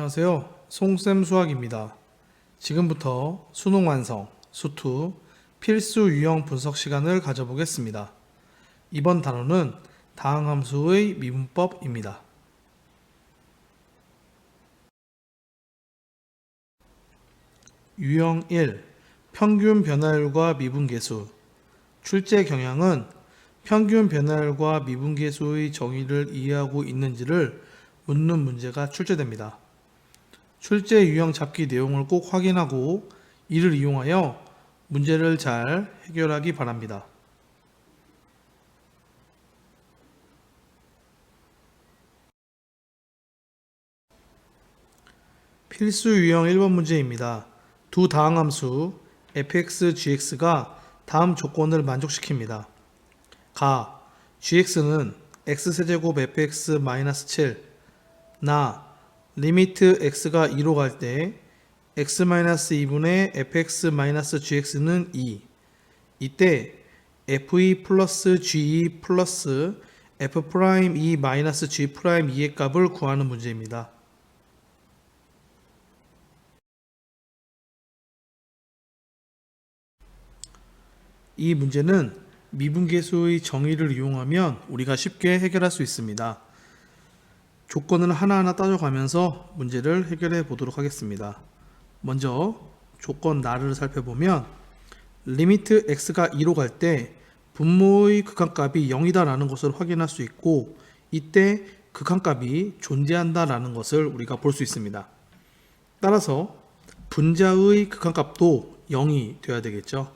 안녕하세요. 송쌤 수학입니다. 지금부터 수능 완성, 수투, 필수 유형 분석 시간을 가져보겠습니다. 이번 단원은 다항함수의 미분법입니다. 유형 1. 평균 변화율과 미분계수. 출제 경향은 평균 변화율과 미분계수의 정의를 이해하고 있는지를 묻는 문제가 출제됩니다. 출제 유형 잡기 내용을 꼭 확인하고 이를 이용하여 문제를 잘 해결하기 바랍니다. 필수 유형 1번 문제입니다. 두 다항함수 fx, gx가 다음 조건을 만족시킵니다. 가 gx는 x세제곱 fx-7 리미트 x가 2로 갈 때 x-2분의 fx-gx는 2. 이때 fe 플러스 ge 플러스 f'-g'2의 값을 구하는 문제입니다. 이 문제는 미분계수의 정의를 이용하면 우리가 쉽게 해결할 수 있습니다. 조건을 하나하나 따져가면서 문제를 해결해 보도록 하겠습니다. 먼저 조건 나를 살펴보면 리미트 x가 2로 갈 때 분모의 극한값이 0이다 라는 것을 확인할 수 있고, 이때 극한값이 존재한다 라는 것을 우리가 볼 수 있습니다. 따라서 분자의 극한값도 0이 되어야 되겠죠.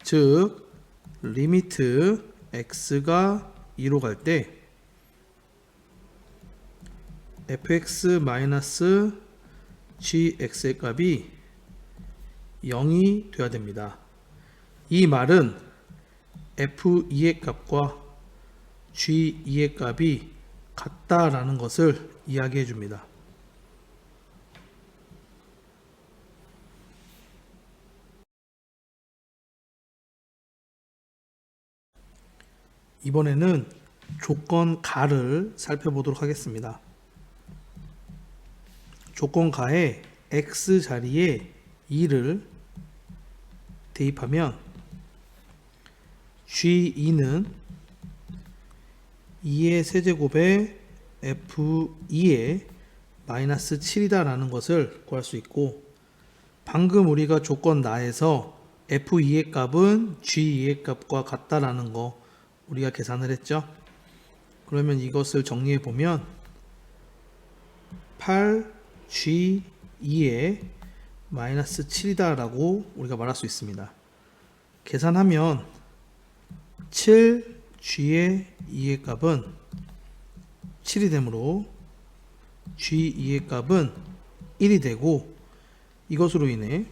즉 리미트 x가 2로 갈 때 fx-gx의 값이 0이 되어야 됩니다. 이 말은 f2의 값과 g2의 값이 같다라는 것을 이야기해 줍니다. 이번에는 조건 가를 살펴보도록 하겠습니다. 조건 가에 x 자리에 2를 대입하면 g2는 2의 세제곱에 f2의 마이너스 7이다 라는 것을 구할 수 있고, 방금 우리가 조건 나에서 f2의 값은 g2의 값과 같다라는 거 우리가 계산을 했죠. 그러면 이것을 정리해 보면 8g2의 마이너스 7이다 라고 우리가 말할 수 있습니다. 계산하면 7g의 2의 값은 7이 되므로 g2의 값은 1이 되고, 이것으로 인해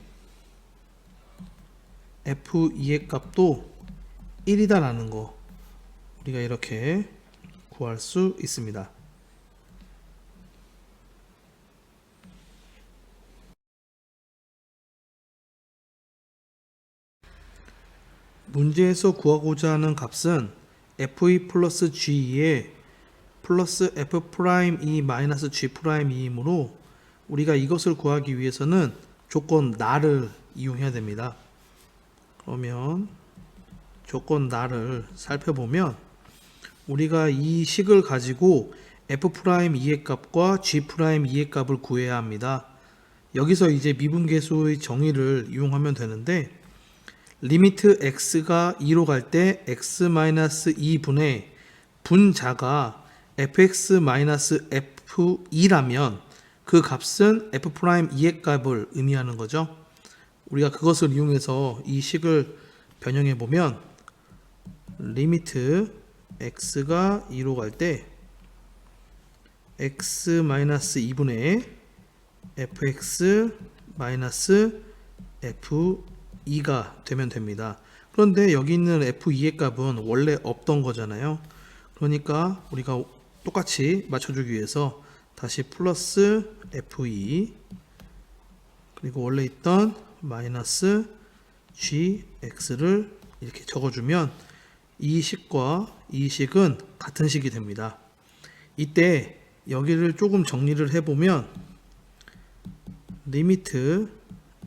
f2의 값도 1이다 라는 거 우리가 이렇게 구할 수 있습니다. 문제에서 구하고자 하는 값은 fe 플러스 g2에 플러스 f'-g'2이므로 우리가 이것을 구하기 위해서는 조건 나를 이용해야 됩니다. 그러면 조건 나를 살펴보면 우리가 이 식을 가지고 f'2의 값과 g'2의 값을 구해야 합니다. 여기서 이제 미분계수의 정의를 이용하면 되는데, 리미트 x가 2로 갈 때 x-2분의 분자가 fx-f2라면 그 값은 f'2의 값을 의미하는 거죠. 우리가 그것을 이용해서 이 식을 변형해 보면 리미트 x가 2로 갈 때 x-2분의 fx-f2가 되면 됩니다. 그런데 여기 있는 f2의 값은 원래 없던 거잖아요. 그러니까 우리가 똑같이 맞춰주기 위해서 다시 플러스 f2 그리고 원래 있던 마이너스 gx를 이렇게 적어주면 이 식과 이 식은 같은 식이 됩니다. 이때 여기를 조금 정리를 해보면 리미트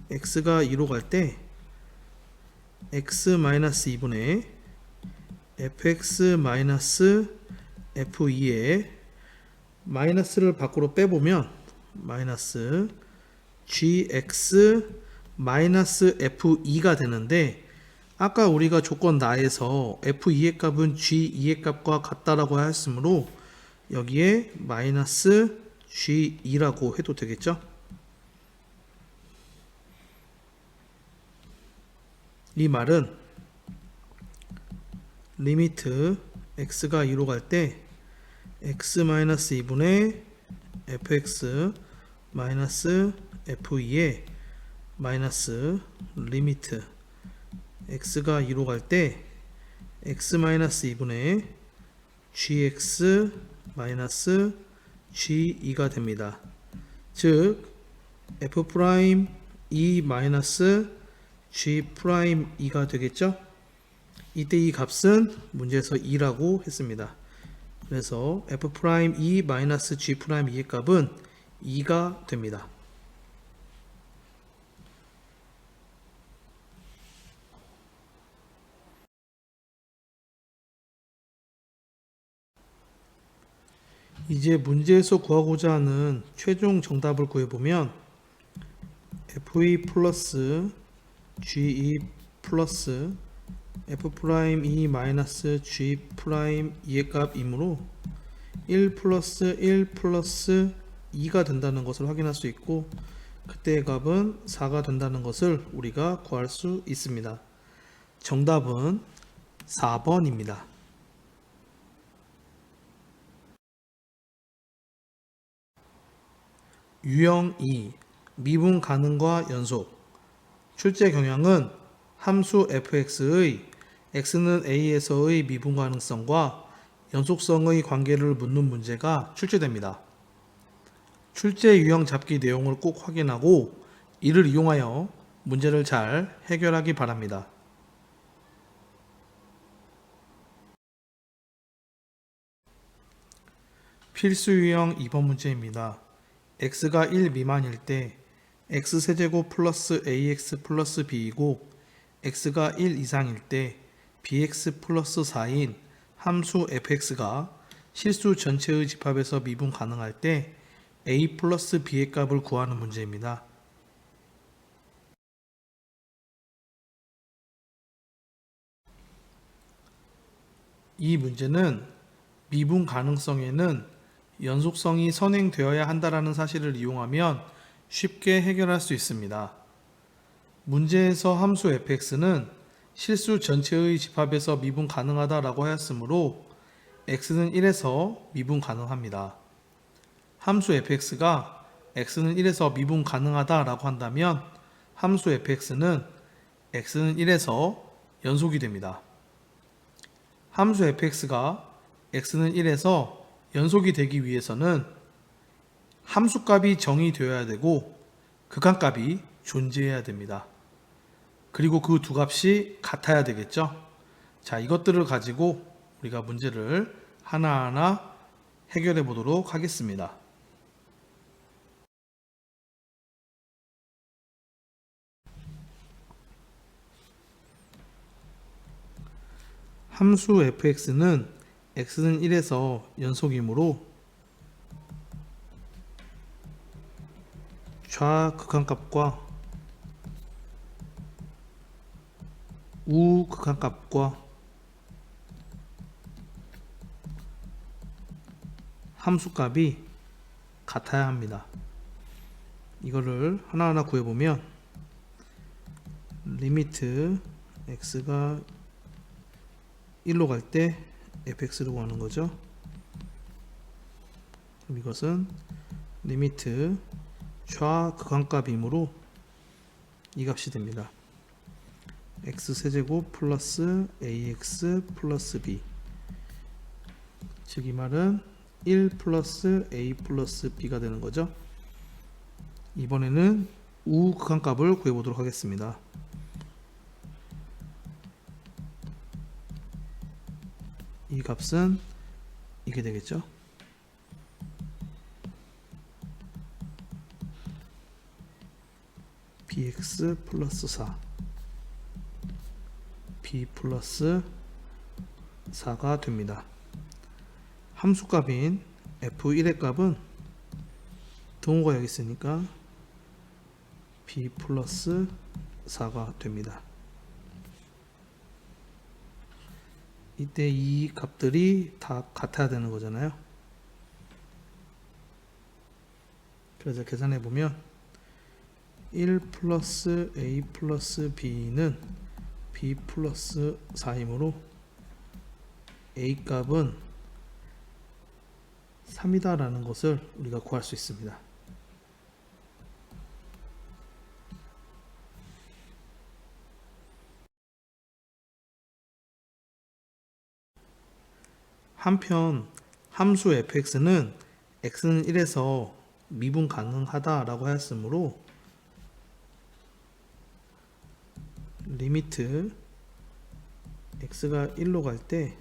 x가 2로 갈 때 x-2분의 fx-f2에 마이너스를 밖으로 빼보면 마이너스 gx-f2가 되는데, 아까 우리가 조건 나에서 f2의 값은 g2의 값과 같다라고 하였으므로 여기에 마이너스 g2라고 해도 되겠죠. 이 말은 리미트 x가 2로 갈 때 x-2분의 fx-f2에 마이너스 리미트 x가 2로 갈 때 x-2분의 gx-g2가 됩니다. 즉 f'2 g'2가 되겠죠. 이때 이 값은 문제에서 2라고 했습니다. 그래서 f'2 g'2의 값은 2가 됩니다. 이제 문제에서 구하고자 하는 최종 정답을 구해보면 f2 플러스 g2 플러스 f'2 마이너스 g'2의 값이므로 1 플러스 1 플러스 2가 된다는 것을 확인할 수 있고, 그때의 값은 4가 된다는 것을 우리가 구할 수 있습니다. 정답은 4번입니다. 유형 2. 미분 가능과 연속. 출제 경향은 함수 fx의 x는 a에서의 미분 가능성과 연속성의 관계를 묻는 문제가 출제됩니다. 출제 유형 잡기 내용을 꼭 확인하고 이를 이용하여 문제를 잘 해결하기 바랍니다. 필수 유형 2번 문제입니다. x가 1 미만일 때 x세제곱 플러스 ax 플러스 b이고 x가 1 이상일 때 bx 플러스 4인 함수 fx가 실수 전체의 집합에서 미분 가능할 때 a 플러스 b의 값을 구하는 문제입니다. 이 문제는 미분 가능성에는 연속성이 선행되어야 한다는 사실을 이용하면 쉽게 해결할 수 있습니다. 문제에서 함수 fx는 실수 전체의 집합에서 미분 가능하다라고 하였으므로 x는 1에서 미분 가능합니다. 함수 fx가 x는 1에서 미분 가능하다라고 한다면 함수 fx는 x는 1에서 연속이 됩니다. 함수 fx가 x는 1에서 연속이 되기 위해서는 함수값이 정의되어야 되고 극한값이 존재해야 됩니다. 그리고 그 두 값이 같아야 되겠죠. 자, 이것들을 가지고 우리가 문제를 하나하나 해결해 보도록 하겠습니다. 함수 fx는 x는 1에서 연속이므로 좌극한값과 우극한값과 함수값이 같아야 합니다. 이거를 하나하나 구해보면 리미트 x가 1로 갈 때 fx를 구하는 거죠. 그럼 이것은 리미트 좌극한값이므로 이 값이 됩니다. x세제곱 플러스 ax 플러스 b, 즉 이 말은 1 플러스 a 플러스 b가 되는 거죠. 이번에는 우극한값을 구해보도록 하겠습니다. 이 값은 이게 되겠죠. bx 플러스 4 b 플러스 4가 됩니다. 함수값인 f1의 값은 등호가 여기 있으니까 b 플러스 4가 됩니다. 이때 이 값들이 다 같아야 되는 거잖아요. 그래서 계산해 보면 1 플러스 a 플러스 b는 b 플러스 4이므로 a 값은 3이다 라는 것을 우리가 구할 수 있습니다. 한편 함수 fx는 x는 1에서 미분 가능하다 라고 하였으므로 리미트 x가 1로 갈 때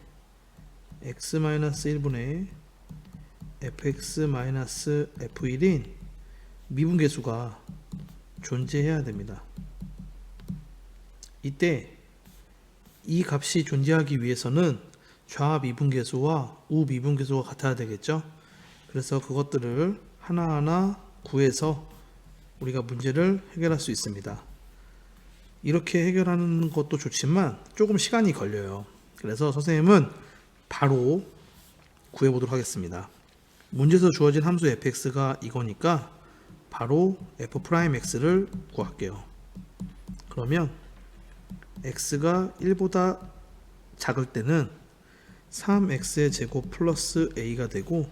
x-1분의 fx-f1인 미분계수가 존재해야 됩니다. 이때 이 값이 존재하기 위해서는 좌 미분계수와 우 미분계수가 같아야 되겠죠. 그래서 그것들을 하나하나 구해서 우리가 문제를 해결할 수 있습니다. 이렇게 해결하는 것도 좋지만 조금 시간이 걸려요. 그래서 선생님은 바로 구해보도록 하겠습니다. 문제에서 주어진 함수 fx가 이거니까 바로 f'x를 구할게요. 그러면 x가 1보다 작을 때는 3x의 제곱 플러스 a가 되고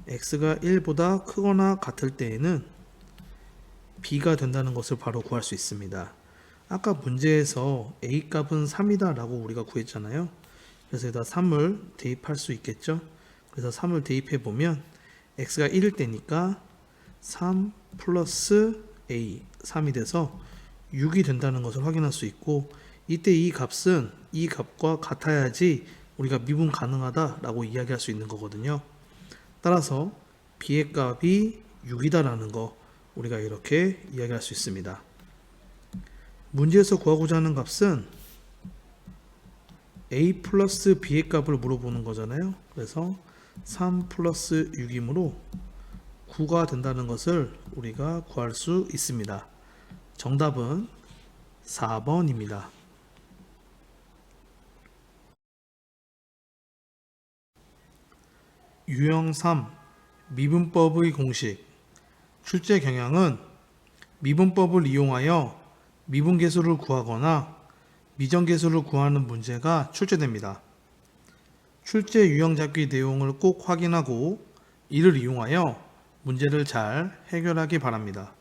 x가 1보다 크거나 같을 때에는 b가 된다는 것을 바로 구할 수 있습니다. 아까 문제에서 a 값은 3이다 라고 우리가 구했잖아요. 그래서 여기다 3을 대입할 수 있겠죠. 그래서 3을 대입해 보면 x가 1일 때니까 3 플러스 a 3이 돼서 6이 된다는 것을 확인할 수 있고, 이때 이 값은 이 값과 같아야지 우리가 미분 가능하다 라고 이야기할 수 있는 거거든요. 따라서 b의 값이 6이다 라는 거 우리가 이렇게 이야기할 수 있습니다. 문제에서 구하고자 하는 값은 a 플러스 b의 값을 물어보는 거잖아요. 그래서 3 플러스 6이므로 9가 된다는 것을 우리가 구할 수 있습니다. 정답은 4번입니다. 유형 3 미분법의 공식. 출제 경향은 미분법을 이용하여 미분계수를 구하거나 미정계수를 구하는 문제가 출제됩니다. 출제 유형 잡기 내용을 꼭 확인하고 이를 이용하여 문제를 잘 해결하기 바랍니다.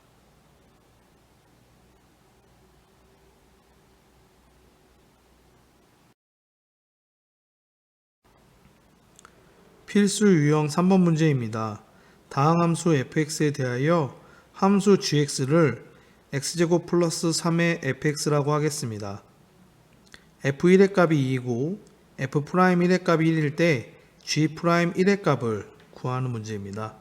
필수 유형 3번 문제입니다. 다항함수 fx에 대하여 함수 gx를 x제곱 플러스 3의 fx라고 하겠습니다. f1의 값이 2이고 f'1의 값이 1일 때 g'1의 값을 구하는 문제입니다.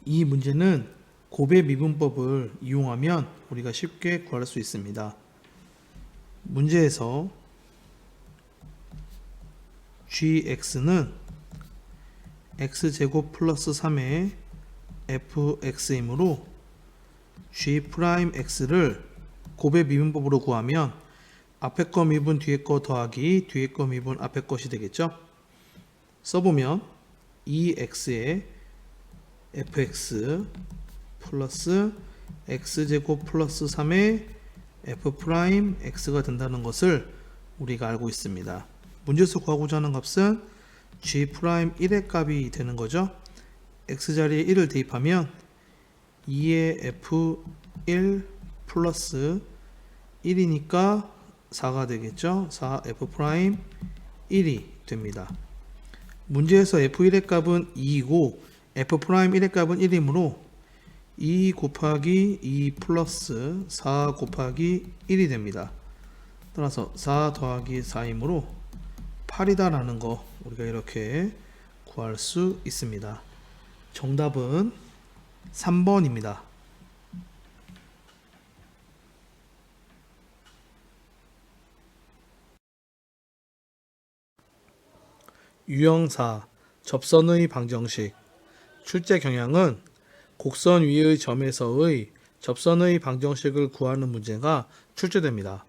이 문제는 곱의 미분법을 이용하면 우리가 쉽게 구할 수 있습니다. 문제에서 gx는 x제곱 플러스 3의 fx이므로 g'x를 곱의 미분법으로 구하면 앞에 거 미분 뒤에 거 더하기 뒤에 거 미분 앞에 것이 되겠죠. 써보면 2x의 fx 플러스 x제곱 플러스 3의 f'x가 된다는 것을 우리가 알고 있습니다. 문제에서 구하고자 하는 값은 g'1의 값이 되는 거죠. x자리에 1을 대입하면 2의 f1 플러스 1이니까 4가 되겠죠. 4f'1이 됩니다. 문제에서 f1의 값은 2이고 f'1의 값은 1이므로 2 곱하기 2 플러스 4 곱하기 1이 됩니다. 따라서 4 더하기 4이므로 8이다 라는 거 우리가 이렇게 구할 수 있습니다. 정답은 3번입니다. 유형 4. 접선의 방정식. 출제 경향은 곡선 위의 점에서의 접선의 방정식을 구하는 문제가 출제됩니다.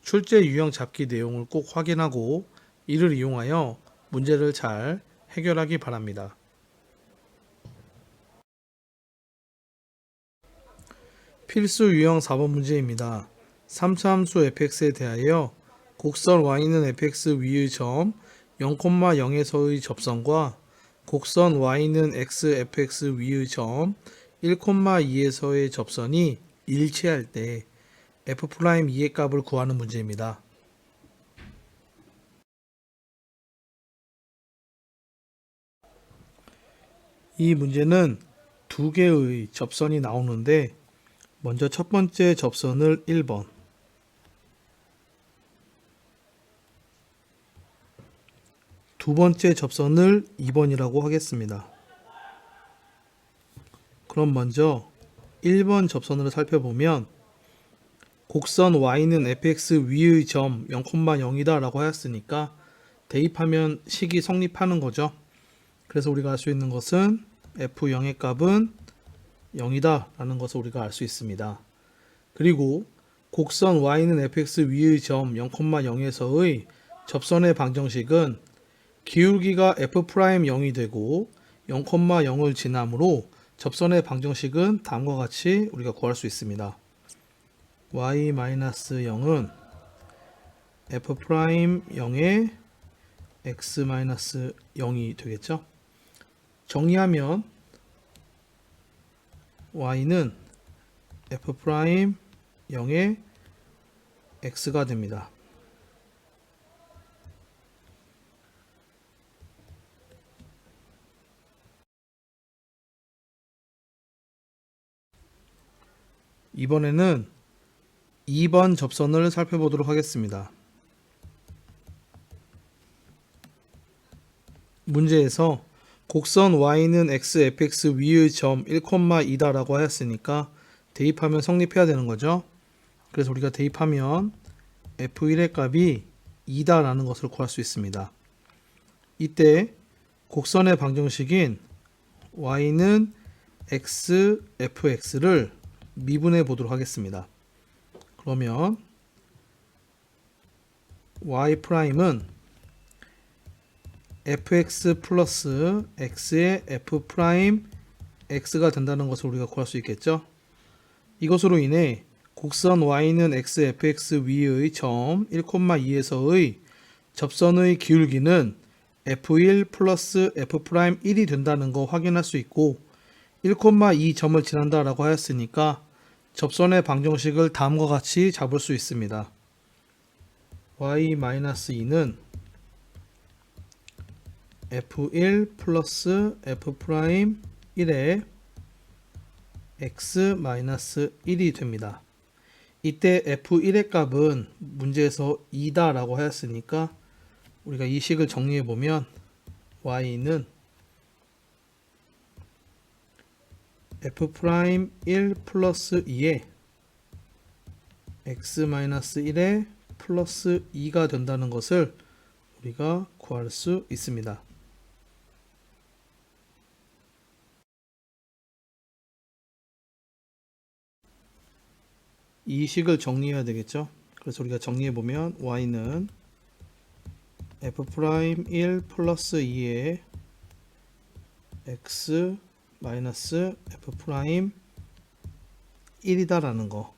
출제 유형 잡기 내용을 꼭 확인하고 이를 이용하여 문제를 잘 해결하기 바랍니다. 필수 유형 4번 문제입니다. 3차 함수 fx에 대하여 곡선 y는 fx 위의 점 0,0에서의 접선과 곡선 y는 x fx 위의 점 1,2에서의 접선이 일치할 때 f'2의 값을 구하는 문제입니다. 이 문제는 두 개의 접선이 나오는데 먼저 첫 번째 접선을 1번, 두 번째 접선을 2번이라고 하겠습니다. 그럼 먼저 1번 접선으로 살펴보면 곡선 y는 fx 위의 점 0,0이다 라고 하였으니까 대입하면 식이 성립하는 거죠. 그래서 우리가 알 수 있는 것은 f0의 값은 0이다 라는 것을 우리가 알 수 있습니다. 그리고 곡선 y는 fx 위의 점 0,0에서의 접선의 방정식은 기울기가 f'0이 되고 0,0을 지나므로 접선의 방정식은 다음과 같이 우리가 구할 수 있습니다. y-0은 f'0의 x-0이 되겠죠. 정리하면 y는 f'0의 x가 됩니다. 이번에는 2번 접선을 살펴보도록 하겠습니다. 문제에서 곡선 y는 x fx 위의 점 1,2다 라고 하였으니까 대입하면 성립해야 되는 거죠. 그래서 우리가 대입하면 f1의 값이 2다 라는 것을 구할 수 있습니다. 이때 곡선의 방정식인 y는 x fx를 미분해 보도록 하겠습니다. 그러면 y'은 fx 플러스 x의 f' x가 된다는 것을 우리가 구할 수 있겠죠. 이것으로 인해 곡선 y는 x fx 위의 점 1,2에서의 접선의 기울기는 f1 플러스 f'1이 된다는 거 확인할 수 있고 1,2 점을 지난다 라고 하였으니까 접선의 방정식을 다음과 같이 잡을 수 있습니다. y-2는 f1 플러스 f'1의 x-1이 됩니다. 이때 f1의 값은 문제에서 2다 라고 하였으니까 우리가 이 식을 정리해 보면 y는 f'1 플러스 2에 x-1의 플러스 2가 된다는 것을 우리가 구할 수 있습니다. 이 식을 정리해야 되겠죠. 그래서 우리가 정리해 보면 y는 f'1 플러스 2의 x 마이너스 f'1이다 라는 거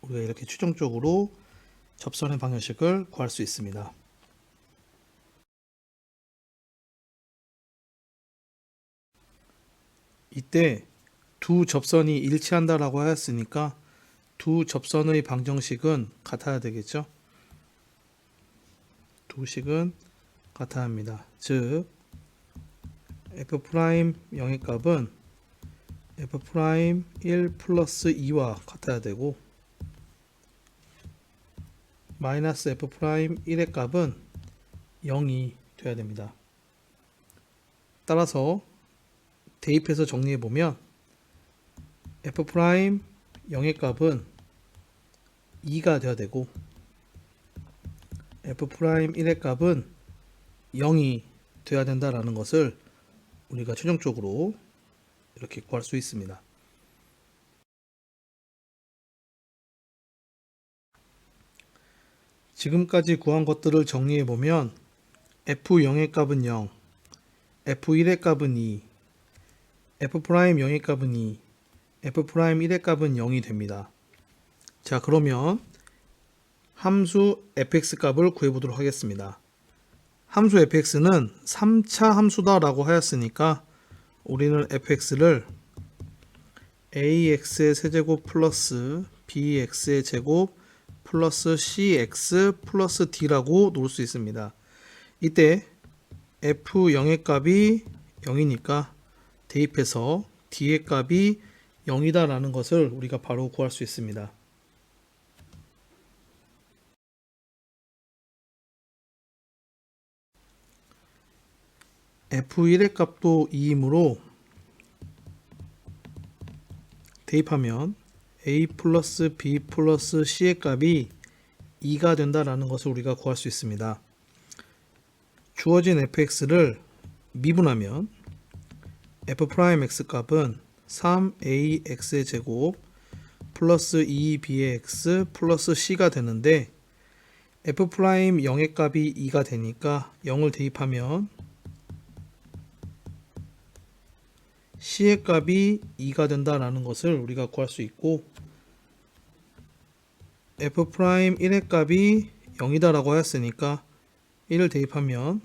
우리가 이렇게 최종적으로 접선의 방정식을 구할 수 있습니다. 이때 두 접선이 일치한다 라고 하였으니까 두 접선의 방정식은 같아야 되겠죠. 두 식은 같아야 합니다. 즉 f'0의 값은 f'1 플러스 2와 같아야 되고 마이너스 f'1의 값은 0이 돼야 됩니다. 따라서 대입해서 정리해 보면 f 프라임 0의 값은 2가 되어야 되고 f 프라임 1의 값은 0이 되어야 된다라는 것을 우리가 최종적으로 이렇게 구할 수 있습니다. 지금까지 구한 것들을 정리해 보면 f0의 값은 0, f1의 값은 2, f'0의 값은 2, f'1의 값은 0이 됩니다. 자, 그러면 함수 fx 값을 구해보도록 하겠습니다. 함수 fx는 3차 함수다 라고 하였으니까 우리는 fx를 ax의 세제곱 플러스 bx의 제곱 플러스 cx 플러스 d라고 놓을 수 있습니다. 이때 f0의 값이 0이니까 대입해서 d의 값이 0이다 라는 것을 우리가 바로 구할 수 있습니다. f1의 값도 2이므로 대입하면 a 플러스 b 플러스 c의 값이 2가 된다라는 것을 우리가 구할 수 있습니다. 주어진 fx를 미분하면 f'x 값은 3ax의 제곱 플러스 2b의 x 플러스 c가 되는데 f'0의 값이 2가 되니까 0을 대입하면 c의 값이 2가 된다라는 것을 우리가 구할 수 있고 f'1의 값이 0이다 라고 하였으니까 1을 대입하면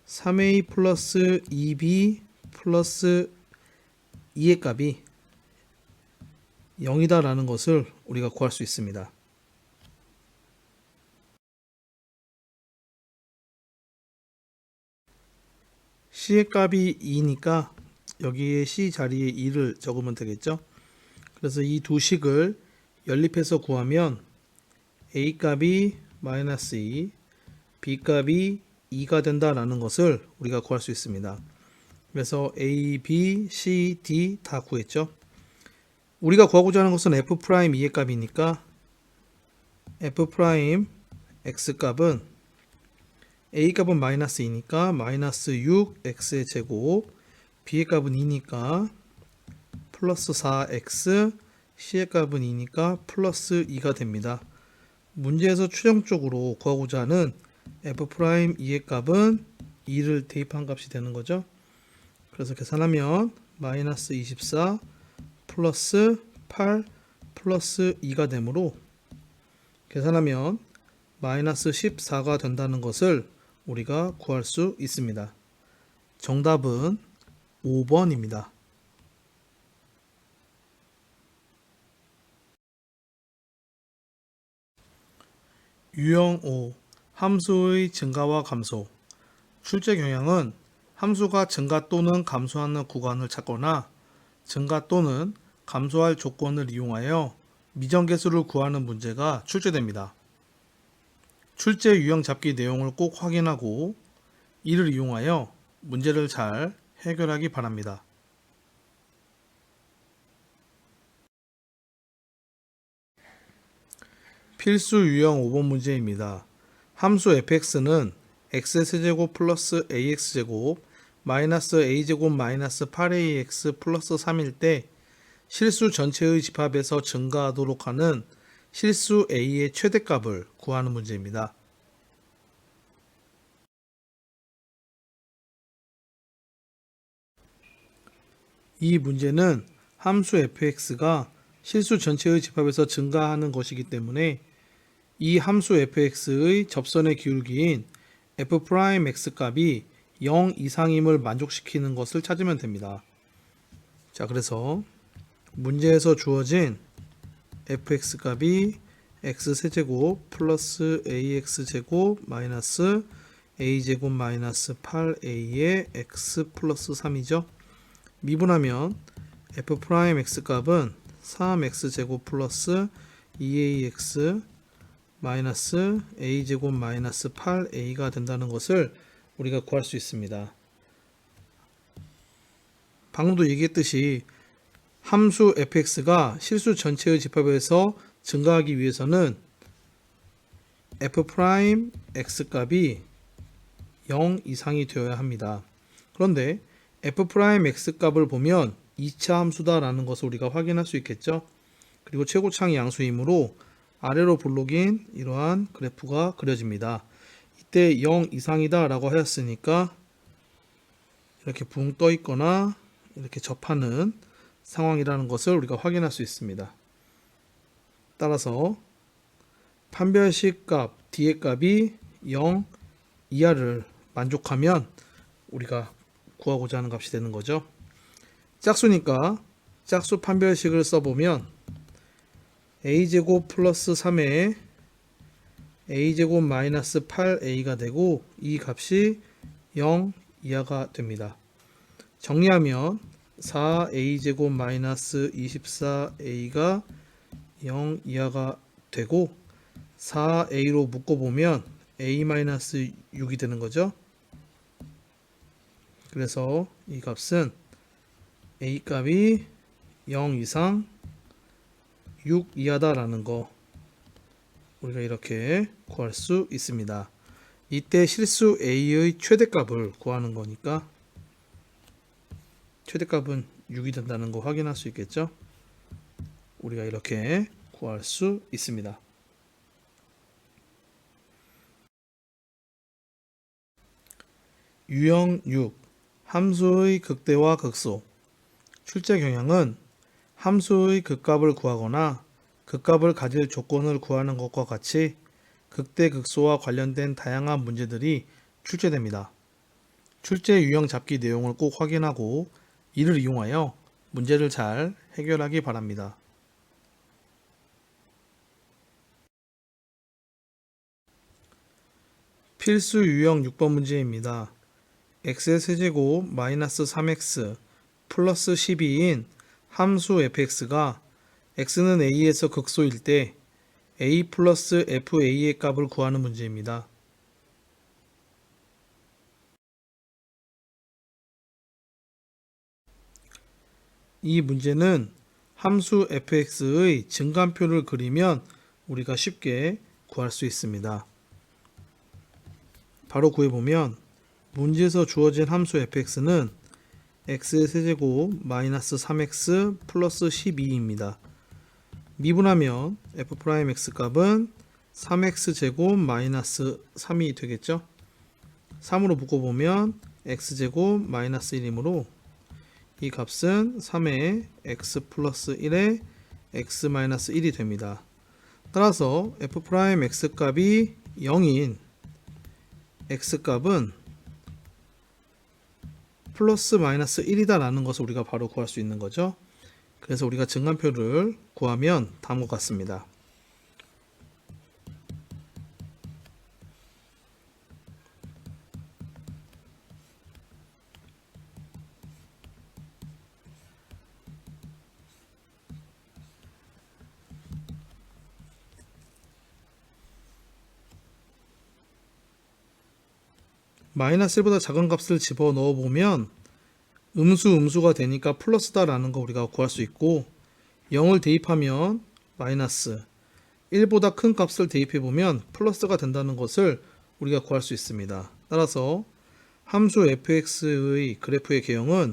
3a 플러스 2b 플러스 2의 값이 0이다 라는 것을 우리가 구할 수 있습니다. c의 값이 2니까 여기에 c 자리에 2를 적으면 되겠죠. 그래서 이 두 식을 연립해서 구하면 a 값이 마이너스 2, b 값이 2가 된다라는 것을 우리가 구할 수 있습니다. 그래서 a, b, c, d 다 구했죠. 우리가 구하고자 하는 것은 f'2의 값이니까 f'(x) 값은 a 값은 마이너스 2니까 마이너스 6x의 제곱, b의 값은 2니까 플러스 4x, c의 값은 2니까 플러스 2가 됩니다. 문제에서 최종적으로 구하고자 하는 f'2의 값은 2를 대입한 값이 되는 거죠. 그래서 계산하면 마이너스 24 플러스 8 플러스 2가 되므로 계산하면 마이너스 14가 된다는 것을 우리가 구할 수 있습니다. 정답은 5번입니다. 유형 5. 함수의 증가와 감소. 출제 경향은 함수가 증가 또는 감소하는 구간을 찾거나 증가 또는 감소할 조건을 이용하여 미정계수를 구하는 문제가 출제됩니다. 출제 유형 잡기 내용을 꼭 확인하고 이를 이용하여 문제를 잘 해결하기 바랍니다. 필수 유형 5번 문제입니다. 함수 fx는 x세제곱 플러스 ax제곱 마이너스 a제곱 마이너스 8ax 플러스 3일 때 실수 전체의 집합에서 증가하도록 하는 실수 a의 최대값을 구하는 문제입니다. 이 문제는 함수 fx가 실수 전체의 집합에서 증가하는 것이기 때문에 이 함수 fx의 접선의 기울기인 f'x 값이 0 이상임을 만족시키는 것을 찾으면 됩니다. 자, 그래서 문제에서 주어진 fx 값이 x세제곱 플러스 ax제곱 마이너스 a제곱 마이너스 8a의 x 플러스 3이죠. 미분하면 f'x 값은 3x제곱 플러스 2ax 마이너스 a제곱 마이너스 8a가 된다는 것을 우리가 구할 수 있습니다. 방금도 얘기했듯이 함수 fx가 실수 전체의 집합에서 증가하기 위해서는 f'x 값이 0 이상이 되어야 합니다. 그런데 f'x 값을 보면 2차 함수다라는 것을 우리가 확인할 수 있겠죠. 그리고 최고차항이 양수이므로 아래로 볼록인 이러한 그래프가 그려집니다. 이때 0 이상이다 라고 하였으니까 이렇게 붕 떠 있거나 이렇게 접하는 상황이라는 것을 우리가 확인할 수 있습니다. 따라서 판별식 값 D의 값이 0 이하를 만족하면 우리가 구하고자 하는 값이 되는 거죠. 짝수니까 짝수 판별식을 써보면 a제곱 플러스 3에 a제곱 마이너스 8a가 되고 이 값이 0 이하가 됩니다. 정리하면 4a제곱 마이너스 24a가 0 이하가 되고 4a로 묶어보면 a-6이 되는 거죠. 그래서 이 값은 a 값이 0 이상 6 이하다 라는 거 우리가 이렇게 구할 수 있습니다. 이때 실수 a의 최대값을 구하는 거니까 최대값은 6이 된다는 거 확인할 수 있겠죠. 우리가 이렇게 구할 수 있습니다. 유형 6. 함수의 극대와 극소. 출제 경향은 함수의 극값을 구하거나 극값을 가질 조건을 구하는 것과 같이 극대 극소와 관련된 다양한 문제들이 출제됩니다. 출제 유형 잡기 내용을 꼭 확인하고 이를 이용하여 문제를 잘 해결하기 바랍니다. 필수 유형 6번 문제입니다. x의 세제곱 마이너스 3x 플러스 12인 함수 fx가 x는 a에서 극소일 때 a 플러스 fa의 값을 구하는 문제입니다. 이 문제는 함수 fx의 증간표를 그리면 우리가 쉽게 구할 수 있습니다. 바로 구해보면 문제에서 주어진 함수 fx는 x의 세제곱 마이너스 3x 플러스 12입니다. 미분하면 f'x 값은 3x 제곱 마이너스 3이 되겠죠. 3으로 묶어보면 x제곱 마이너스 1이므로 이 값은 3의 x 플러스 1의 x 마이너스 1이 됩니다. 따라서 f'x 값이 0인 x 값은 플러스 마이너스 1이다 라는 것을 우리가 바로 구할 수 있는 거죠. 그래서 우리가 증간표를 구하면 다음과 같습니다. 마이너스 1보다 작은 값을 집어넣어 보면 음수가 되니까 플러스다 라는 거 우리가 구할 수 있고 0을 대입하면 마이너스 1보다 큰 값을 대입해 보면 플러스가 된다는 것을 우리가 구할 수 있습니다. 따라서 함수 fx의 그래프의 개형은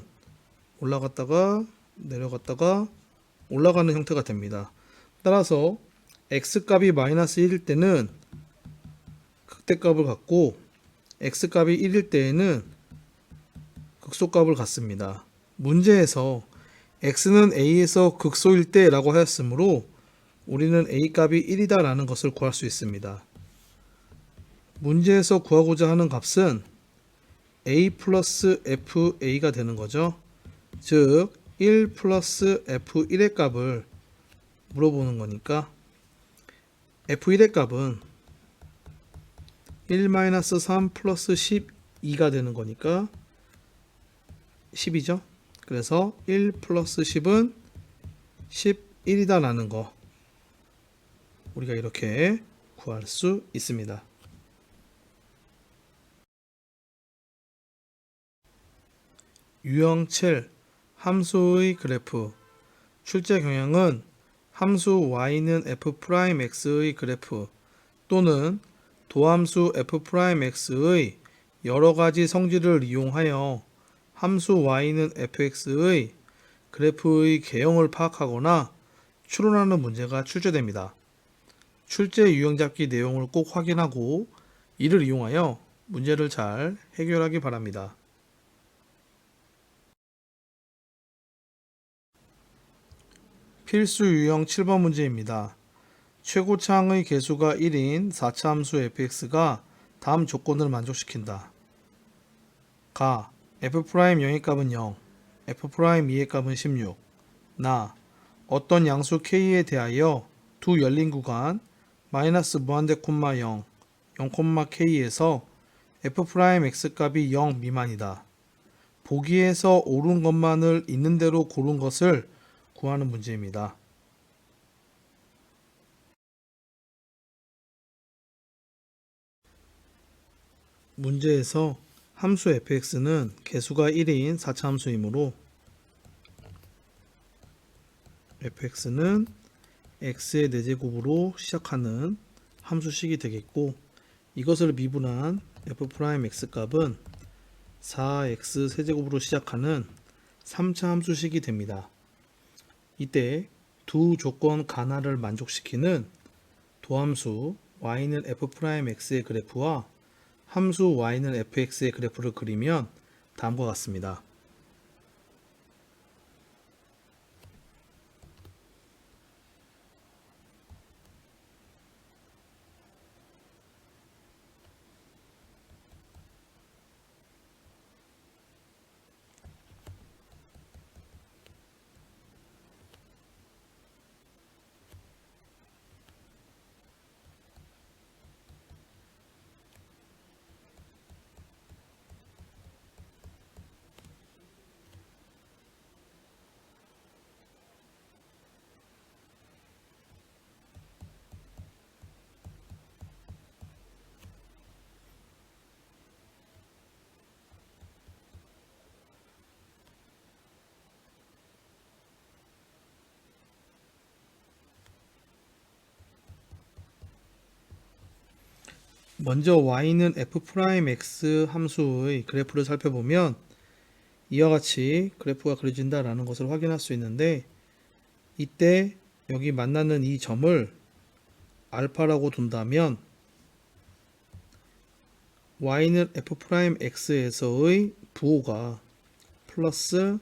올라갔다가 내려갔다가 올라가는 형태가 됩니다. 따라서 x값이 마이너스 1일 때는 극대값을 갖고 x값이 1일 때에는 극소값을 갖습니다. 문제에서 x는 a에서 극소일 때 라고 하였으므로 우리는 a값이 1이다 라는 것을 구할 수 있습니다. 문제에서 구하고자 하는 값은 a 플러스 fa가 되는 거죠. 즉 1 플러스 f1의 값을 물어보는 거니까 f1의 값은 1-3 플러스 12가 되는 거니까 10이죠. 그래서 1 플러스 10은 11이다 라는 거 우리가 이렇게 구할 수 있습니다. 유형 7 함수의 그래프. 출제 경향은 함수 y는 f'x의 그래프 또는 도함수 f'x의 여러 가지 성질을 이용하여 함수 y는 fx의 그래프의 개형을 파악하거나 추론하는 문제가 출제됩니다. 출제 유형잡기 내용을 꼭 확인하고 이를 이용하여 문제를 잘 해결하기 바랍니다. 필수 유형 7번 문제입니다. 최고차항의 개수가 1인 4차 함수 fx가 다음 조건을 만족시킨다. 가 f'0의 값은 0, f'2의 값은 16. 나 어떤 양수 k에 대하여 두 열린 구간 마이너스 무한대 콤마 0, 0, k에서 f'x 값이 0 미만이다. 보기에서 옳은 것만을 있는 대로 고른 것을 구하는 문제입니다. 문제에서 함수 fx는 개수가 1인 4차 함수이므로 fx는 x의 4제곱으로 시작하는 함수식이 되겠고, 이것을 미분한 f'x 값은 4x 세제곱으로 시작하는 3차 함수식이 됩니다. 이때 두 조건 가나를 만족시키는 도함수 y는 f'x의 그래프와 함수 y는 fx의 그래프를 그리면 다음과 같습니다. 먼저 y는 f'x 함수의 그래프를 살펴보면 이와 같이 그래프가 그려진다라는 것을 확인할 수 있는데, 이때 여기 만나는 이 점을 알파라고 둔다면 y는 f'x에서의 부호가 플러스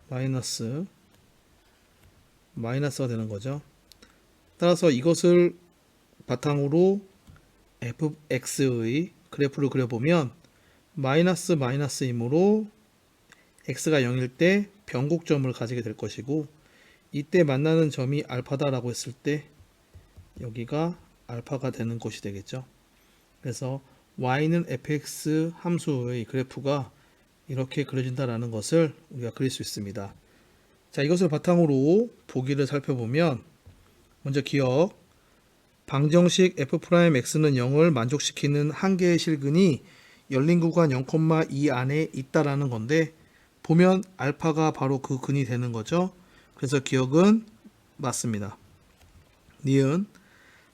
마이너스가 되는 거죠. 따라서 이것을 바탕으로 fx의 그래프를 그려보면 마이너스이므로 x가 0일 때 변곡점을 가지게 될 것이고, 이때 만나는 점이 알파다라고 했을 때 여기가 알파가 되는 것이 되겠죠. 그래서 y는 fx 함수의 그래프가 이렇게 그려진다라는 것을 우리가 그릴 수 있습니다. 자, 이것을 바탕으로 보기를 살펴보면, 먼저 기억, 방정식 f'x는 0을 만족시키는 한 개의 실근이 열린 구간 0,2 안에 있다라는 건데, 보면 알파가 바로 그 근이 되는 거죠. 그래서 기억은 맞습니다. 니은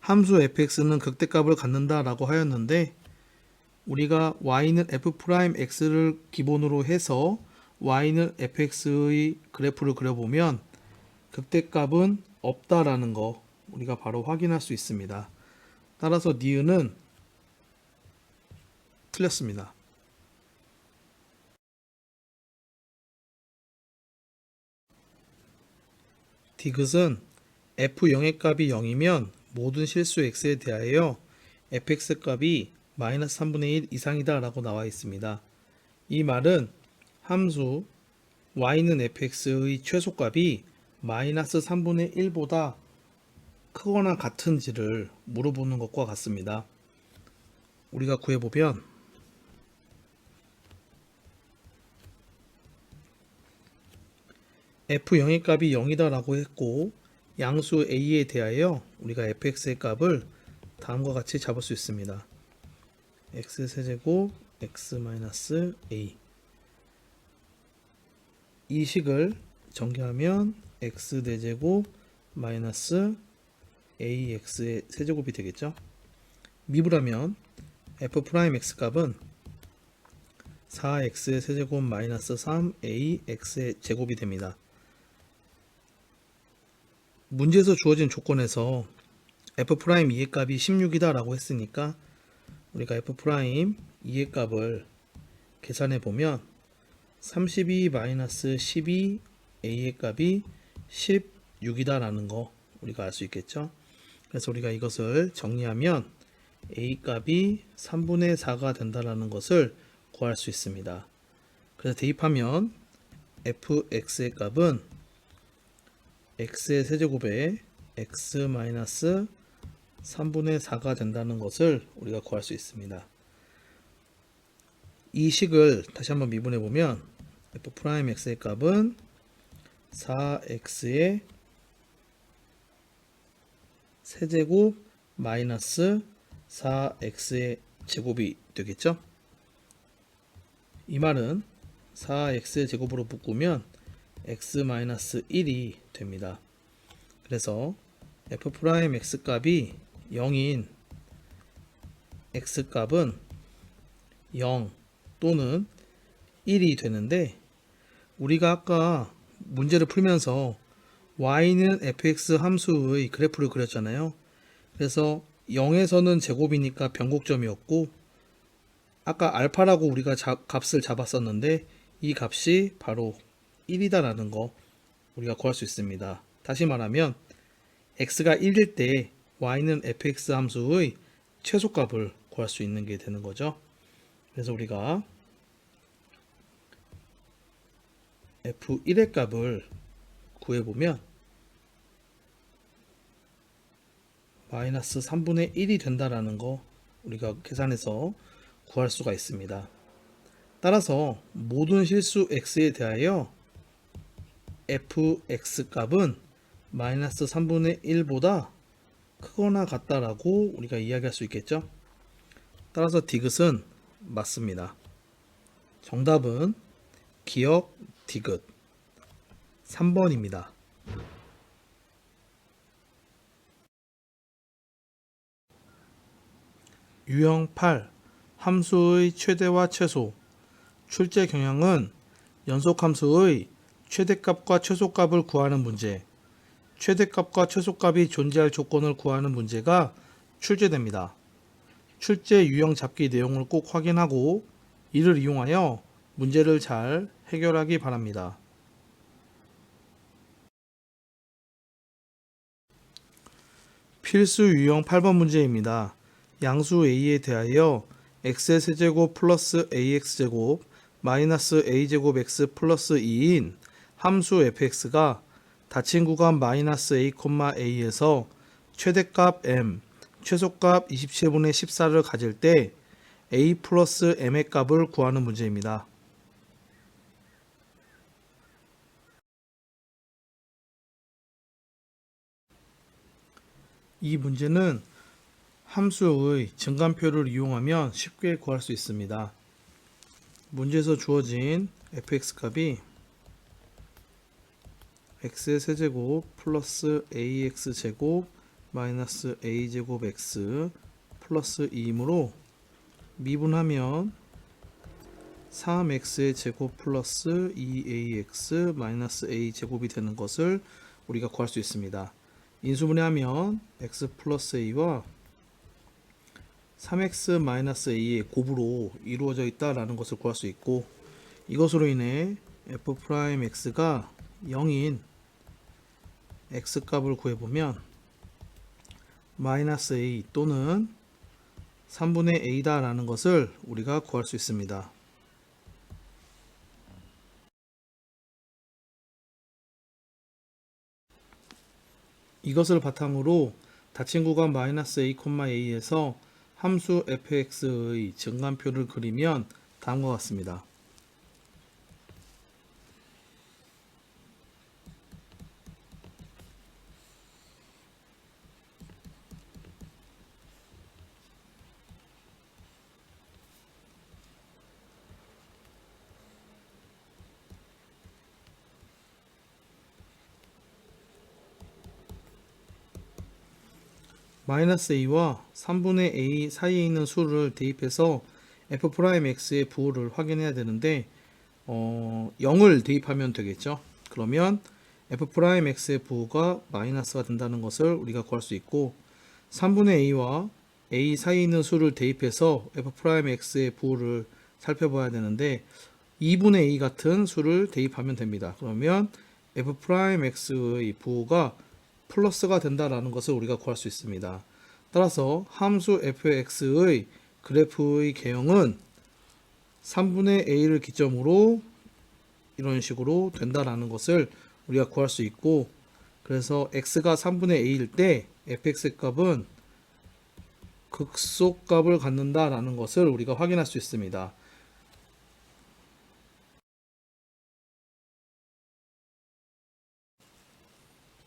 함수 fx는 극대값을 갖는다라고 하였는데, 우리가 y는 f'x를 기본으로 해서 y는 fx의 그래프를 그려보면 극대값은 없다라는 거 우리가 바로 확인할 수 있습니다. 따라서 니은은 틀렸습니다. 디귿은 f0의 값이 0이면 모든 실수 x에 대하여 fx 값이 마이너스 3분의 1 이상이다 라고 나와 있습니다. 이 말은 함수 y는 fx의 최소값이 마이너스 3분의 1보다 크거나 같은지를 물어보는 것과 같습니다. 우리가 구해보면 f0의 값이 0이다 라고 했고, 양수 a에 대하여 우리가 fx의 값을 다음과 같이 잡을 수 있습니다. x 세제곱 x-a. 이 식을 전개하면 x 대제곱 마이너스 ax의 세제곱이 되겠죠. 미분하면 f 프라임 x 값은 4x의 세제곱 마이너스 3ax의 제곱이 됩니다. 문제에서 주어진 조건에서 f 프라임 2의 값이 16이다 라고 했으니까 우리가 f 프라임 2의 값을 계산해 보면 32 마이너스 12 a의 값이 16이다 라는 거 우리가 알 수 있겠죠. 그래서 우리가 이것을 정리하면 a 값이 3분의 4가 된다라는 것을 구할 수 있습니다. 그래서 대입하면 fx의 값은 x의 세제곱에 x 마이너스 3분의 4가 된다는 것을 우리가 구할 수 있습니다. 이 식을 다시 한번 미분해 보면 f 프라임 x의 값은 4x의 세제곱 마이너스 4x의 제곱이 되겠죠. 이 말은 4x의 제곱으로 묶으면 x 마이너스 1이 됩니다. 그래서 f 프라임 x 값이 0인 x 값은 0 또는 1이 되는데 우리가 아까 문제를 풀면서 y는 fx 함수의 그래프를 그렸잖아요. 그래서 0에서는 제곱이니까 변곡점이었고 아까 알파라고 우리가 값을 잡았었는데 이 값이 바로 1이다 라는 거 우리가 구할 수 있습니다. 다시 말하면 x가 1일 때 y는 fx 함수의 최소값을 구할 수 있는 게 되는 거죠. 그래서 우리가 f1의 값을 구해보면 마이너스 3분의 1이 된다라는 거 우리가 계산해서 구할 수가 있습니다. 따라서 모든 실수 x에 대하여 fx 값은 마이너스 3분의 1보다 크거나 같다라고 우리가 이야기할 수 있겠죠. 따라서 디귿은 맞습니다. 정답은 기억 디귿 3번입니다. 유형 8 함수의 최대와 최소 출제 경향은 연속함수의 최대값과 최소값을 구하는 문제, 최대값과 최소값이 존재할 조건을 구하는 문제가 출제됩니다. 출제 유형 잡기 내용을 꼭 확인하고 이를 이용하여 문제를 잘 해결하기 바랍니다. 필수 유형 8번 문제입니다. 양수 a에 대하여 x의 세제곱 플러스 ax제곱 마이너스 a제곱 x 플러스 2인 함수 fx가 닫힌 구간 마이너스 a, a에서 최대값 m, 최소값 27분의 14를 가질 때 a 플러스 m의 값을 구하는 문제입니다. 이 문제는 함수의 증간표를 이용하면 쉽게 구할 수 있습니다. 문제에서 주어진 fx 값이 x의 세제곱 플러스 ax제곱 마이너스 a제곱 x 플러스 2이므로 미분하면 3x의 제곱 플러스 2ax 마이너스 a제곱이 되는 것을 우리가 구할 수 있습니다. 인수분해하면 x 플러스 a와 3x 마이너스 a의 곱으로 이루어져 있다라는 것을 구할 수 있고 이것으로 인해 f 프라임 x가 0인 x 값을 구해보면 마이너스 a 또는 3분의 a다 라는 것을 우리가 구할 수 있습니다. 이것을 바탕으로 닫힌 구간 마이너스 a, a에서 함수 fx의 증간표를 그리면 다음과 같습니다. 마이너스 a와 3분의 a 사이에 있는 수를 대입해서 f'x의 부호를 확인해야 되는데 0을 대입하면 되겠죠. 그러면 f'x의 부호가 마이너스가 된다는 것을 우리가 구할 수 있고 3분의 a와 a 사이에 있는 수를 대입해서 f'x의 부호를 살펴봐야 되는데 2분의 a 같은 수를 대입하면 됩니다. 그러면 f'x의 부호가 플러스가 된다라는 것을 우리가 구할 수 있습니다. 따라서 함수 fx의 그래프의 개형은 3분의 a를 기점으로 이런 식으로 된다라는 것을 우리가 구할 수 있고, 그래서 x가 3분의 a일 때 fx 값은 극소값을 갖는다라는 것을 우리가 확인할 수 있습니다.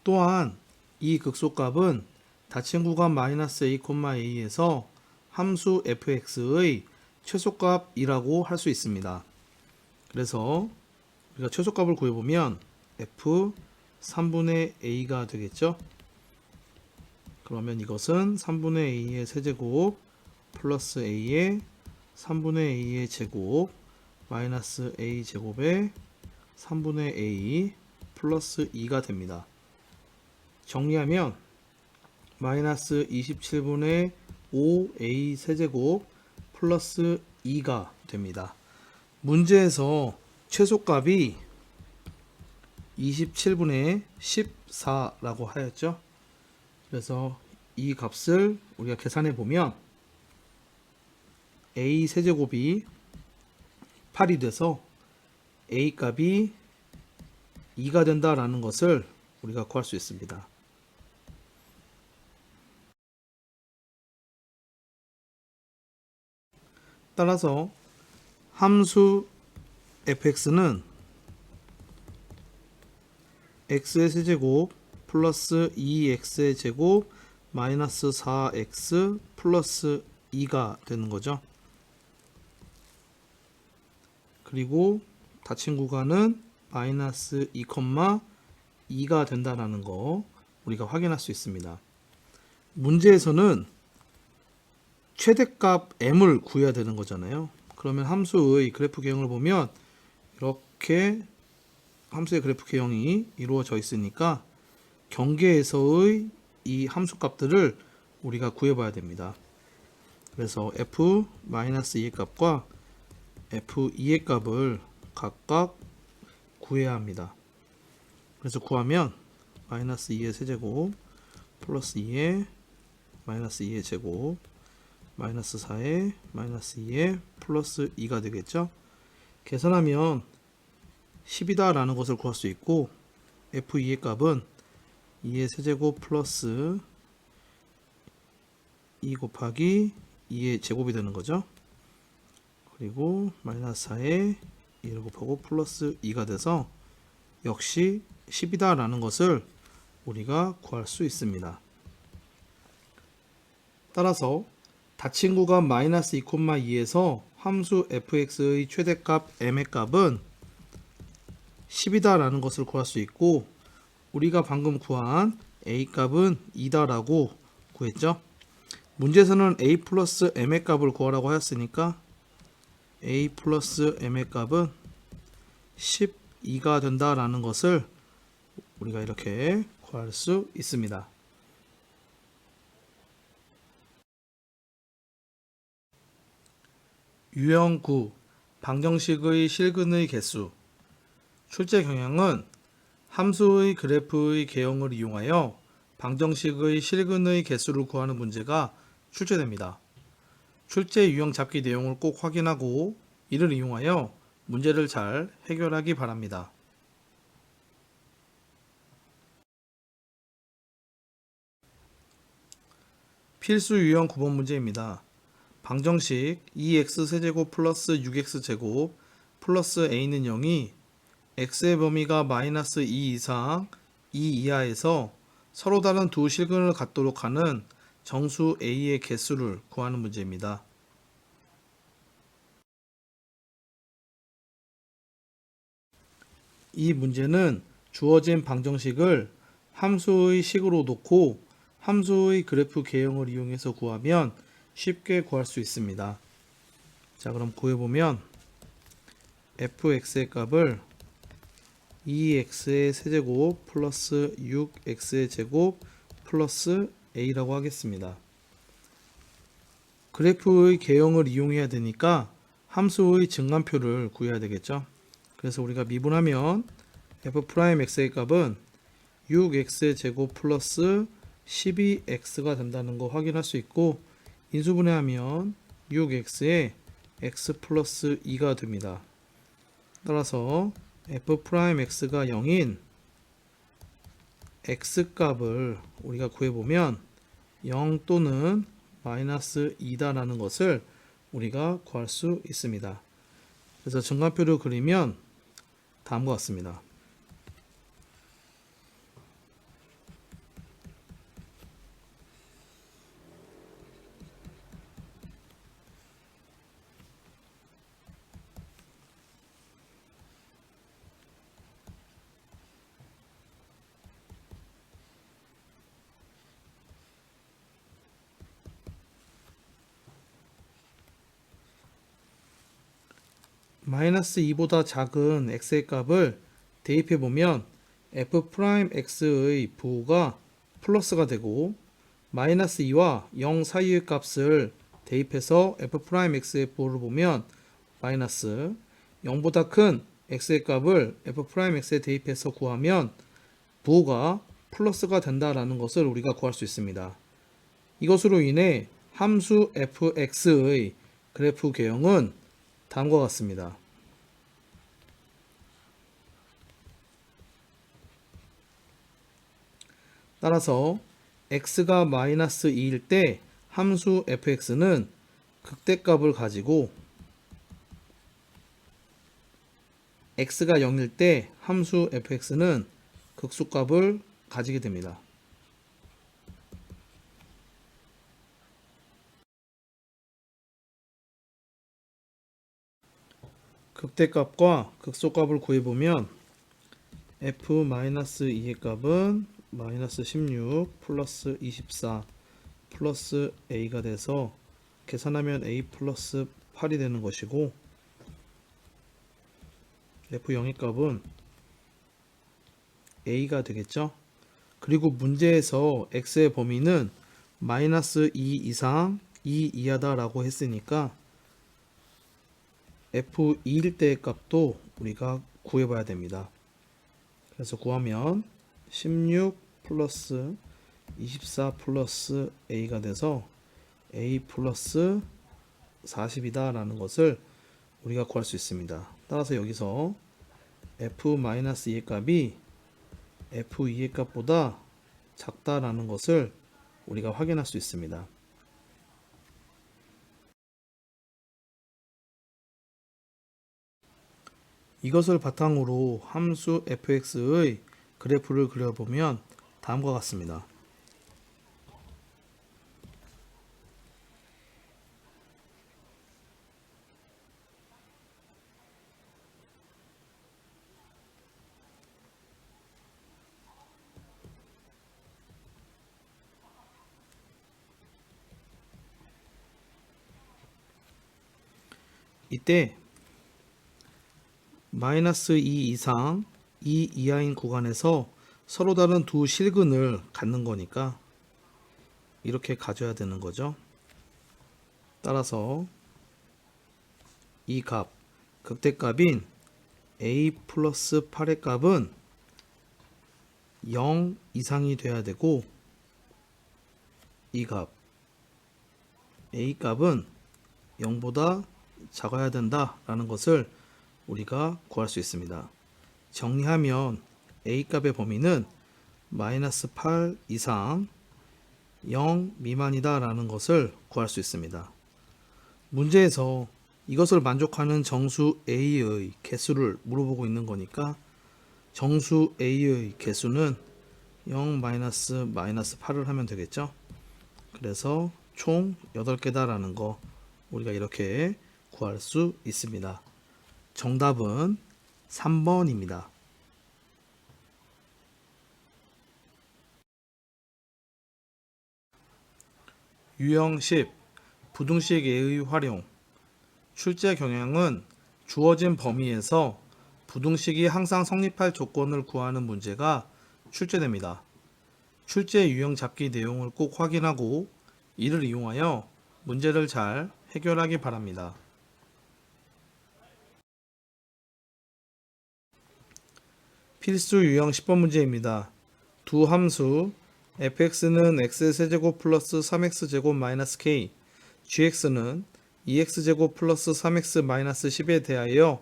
또한 이 극소값은 닫힌 구간 마이너스 a, a에서 함수 fx의 최소값이라고 할 수 있습니다. 그래서 우리가 최소값을 구해보면 f 3분의 a가 되겠죠. 그러면 이것은 3분의 a의 세제곱 플러스 a의 3분의 a의 제곱 마이너스 a 제곱의 3분의 a 플러스 2가 됩니다. 정리하면 마이너스 27분의 5a 세제곱 플러스 2가 됩니다. 문제에서 최소값이 27분의 14라고 하였죠. 그래서 이 값을 우리가 계산해 보면 a 세제곱이 8이 돼서 a 값이 2가 된다라는 것을 우리가 구할 수 있습니다. 따라서 함수 fx는 x의 세제곱 플러스 2x의 제곱 마이너스 4x 플러스 2가 되는 거죠. 그리고 닫힌 구간은 마이너스 2,2가 된다는 거 우리가 확인할 수 있습니다. 문제에서는 최대값 m을 구해야 되는 거잖아요. 그러면 함수의 그래프 개형을 보면 이렇게 함수의 그래프 개형이 이루어져 있으니까 경계에서의 이 함수 값들을 우리가 구해봐야 됩니다. 그래서 f-2의 값과 f2의 값을 각각 구해야 합니다. 그래서 구하면 마이너스 2의 세제곱 플러스 2의 마이너스 2의 제곱 마이너스 4의 마이너스 2의 플러스 2가 되겠죠. 계산하면 10이다 라는 것을 구할 수 있고 f2의 값은 2의 세제곱 플러스 2 곱하기 2의 제곱이 되는 거죠. 그리고 마이너스 4에 2를 곱하고 플러스 2가 돼서 역시 10이다 라는 것을 우리가 구할 수 있습니다. 따라서 닫힌 구간 마이너스 2,2에서 함수 fx의 최대값 m의 값은 10이다 라는 것을 구할 수 있고, 우리가 방금 구한 a 값은 2다 라고 구했죠. 문제에서는 a 플러스 m의 값을 구하라고 하였으니까 a 플러스 m의 값은 12가 된다 라는 것을 우리가 이렇게 구할 수 있습니다. 유형 9. 방정식의 실근의 개수. 출제 경향은 함수의 그래프의 개형을 이용하여 방정식의 실근의 개수를 구하는 문제가 출제됩니다. 출제 유형 잡기 내용을 꼭 확인하고 이를 이용하여 문제를 잘 해결하기 바랍니다. 필수 유형 9번 문제입니다. 방정식 2x 세제곱 플러스 6x 제곱 플러스 a는 0이 x의 범위가 마이너스 2 이상 2 이하에서 서로 다른 두 실근을 갖도록 하는 정수 a의 개수를 구하는 문제입니다. 이 문제는 주어진 방정식을 함수의 식으로 놓고 함수의 그래프 개형을 이용해서 구하면 쉽게 구할 수 있습니다. 자, 그럼 구해보면 fx의 값을 2x의 세제곱 플러스 6x의 제곱 플러스 a라고 하겠습니다. 그래프의 개형을 이용해야 되니까 함수의 증간표를 구해야 되겠죠. 그래서 우리가 미분하면 f'x의 값은 6x의 제곱 플러스 12x가 된다는 거 확인할 수 있고, 인수분해하면 6x에 x 플러스 2가 됩니다. 따라서 f'x가 0인 x값을 우리가 구해보면 0 또는 마이너스 2다라는 것을 우리가 구할 수 있습니다. 그래서 증간표를 그리면 다음과 같습니다. 마이너스 2보다 작은 x의 값을 대입해 보면 f'x의 부호가 플러스가 되고, 마이너스 2와 0 사이의 값을 대입해서 f'x의 부호를 보면 마이너스, 0보다 큰 x의 값을 f'x에 대입해서 구하면 부호가 플러스가 된다라는 것을 우리가 구할 수 있습니다. 이것으로 인해 함수 fx의 그래프 개형은 다음과 같습니다. 따라서 x가 마이너스 2일 때 함수 fx는 극대값을 가지고, x가 0일 때 함수 fx는 극소값을 가지게 됩니다. 극대값과 극소값을 구해보면 f-2의 값은 마이너스 16 플러스 24 플러스 a가 돼서 계산하면 a 플러스 8이 되는 것이고, f0의 값은 a가 되겠죠. 그리고 문제에서 x의 범위는 마이너스 2 이상 2 이하다 라고 했으니까 f2일 때의 값도 우리가 구해봐야 됩니다. 그래서 구하면 16 플러스 24 플러스 a가 돼서 a 플러스 40이다 라는 것을 우리가 구할 수 있습니다. 따라서 여기서 f-2의 값이 f2의 값보다 작다라는 것을 우리가 확인할 수 있습니다. 이것을 바탕으로 함수 fx의 그래프를 그려보면 다음과 같습니다. 이때 마이너스 2 이상 2 이하인 구간에서 서로 다른 두 실근을 갖는 거니까 이렇게 가져야 되는 거죠. 따라서 이 값, 극대값인 a 플러스 8의 값은 0 이상이 돼야 되고, 이 값, a 값은 0보다 작아야 된다라는 것을 우리가 구할 수 있습니다. 정리하면 a 값의 범위는 마이너스 8 이상 0 미만이다 라는 것을 구할 수 있습니다. 문제에서 이것을 만족하는 정수 a의 개수를 물어보고 있는 거니까 정수 a의 개수는 0 마이너스 8을 하면 되겠죠. 그래서 총 8개다 라는 거 우리가 이렇게 구할 수 있습니다. 정답은 3번입니다. 유형 10. 부등식의 활용. 출제 경향은 주어진 범위에서 부등식이 항상 성립할 조건을 구하는 문제가 출제됩니다. 출제 유형 잡기 내용을 꼭 확인하고 이를 이용하여 문제를 잘 해결하기 바랍니다. 필수 유형 10번 문제입니다. 두 함수 fx는 x세제곱 플러스 3x제곱 마이너스 k, gx는 2x제곱 플러스 3x 마이너스 10에 대하여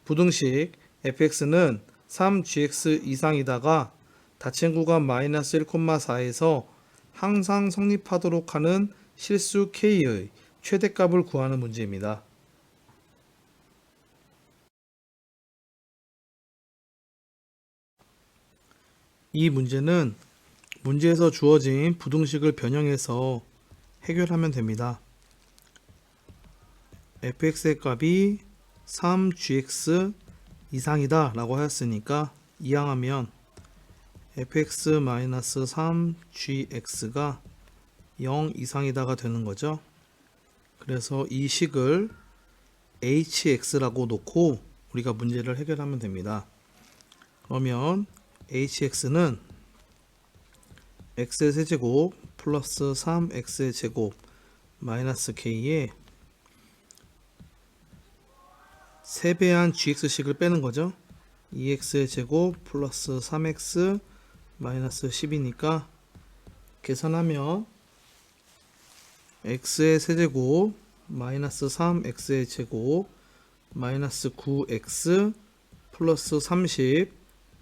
부등식 fx는 3gx 이상이다가 닫힌 구간 마이너스 1,4에서 항상 성립하도록 하는 실수 k의 최대값을 구하는 문제입니다. 이 문제는 문제에서 주어진 부등식을 변형해서 해결하면 됩니다. fx의 값이 3gx 이상이다 라고 하였으니까 이항하면 fx-3gx가 0 이상이다가 되는 거죠. 그래서 이 식을 hx라고 놓고 우리가 문제를 해결하면 됩니다. 그러면 hx는 x의 세제곱 플러스 3x의 제곱 마이너스 k에 3배한 gx식을 빼는 거죠. 2x의 제곱 플러스 3x 마이너스 10이니까 계산하면 x의 세제곱 마이너스 3x의 제곱 마이너스 9x 플러스 30